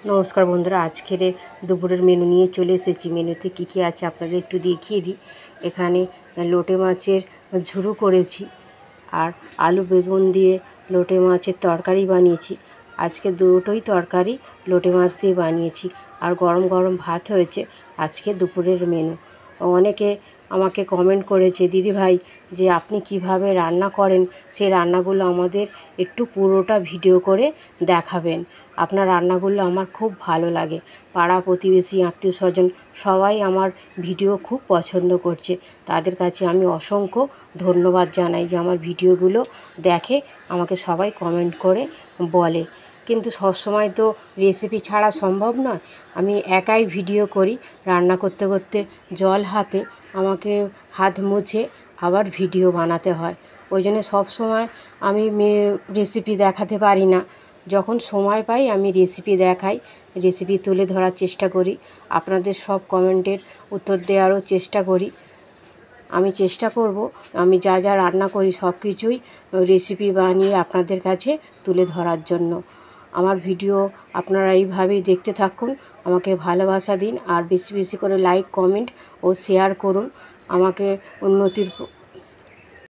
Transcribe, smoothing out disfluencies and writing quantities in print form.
নমস্কার বন্ধুরা, আজকের দুপুরের মেনু নিয়ে চলে এসেছি। মেনুতে কী কী আছে আপনাদের একটু দেখিয়ে দিই। এখানে লোটে মাছের ঝুড়ো করেছি আর আলু বেগুন দিয়ে লোটে মাছের তরকারি বানিয়েছি। আজকে দুটোই তরকারি লোটে মাছ দিয়ে বানিয়েছি আর গরম গরম ভাত হয়েছে আজকে দুপুরের মেনু। অনেকে আমাকে কমেন্ট করেছে, দিদিভাই যে আপনি কিভাবে রান্না করেন সেই রান্নাগুলো আমাদের একটু পুরোটা ভিডিও করে দেখাবেন। আপনার রান্নাগুলো আমার খুব ভালো লাগে। পাড়া প্রতিবেশী আত্মীয় স্বজন সবাই আমার ভিডিও খুব পছন্দ করছে। তাদের কাছে আমি অসংখ্য ধন্যবাদ জানাই যে আমার ভিডিওগুলো দেখে, আমাকে সবাই কমেন্ট করে বলে। কিন্তু সবসময় তো রেসিপি ছাড়া সম্ভব নয়। আমি একাই ভিডিও করি, রান্না করতে করতে জল হাতে আমাকে হাত মুছে আবার ভিডিও বানাতে হয়। ওই জন্য সবসময় আমি রেসিপি দেখাতে পারি না। যখন সময় পাই আমি রেসিপি দেখাই, রেসিপি তুলে ধরার চেষ্টা করি, আপনাদের সব কমেন্টের উত্তর দেওয়ারও চেষ্টা করি। আমি চেষ্টা করব আমি যা যা রান্না করি সব কিছুই রেসিপি বানিয়ে আপনাদের কাছে তুলে ধরার জন্য। আমার ভিডিও আপনারা এইভাবেই দেখতে থাকুন, আমাকে ভালোবাসা দিন আর বেশি বেশি করে লাইক কমেন্ট ও শেয়ার করুন। আমাকে উন্নতির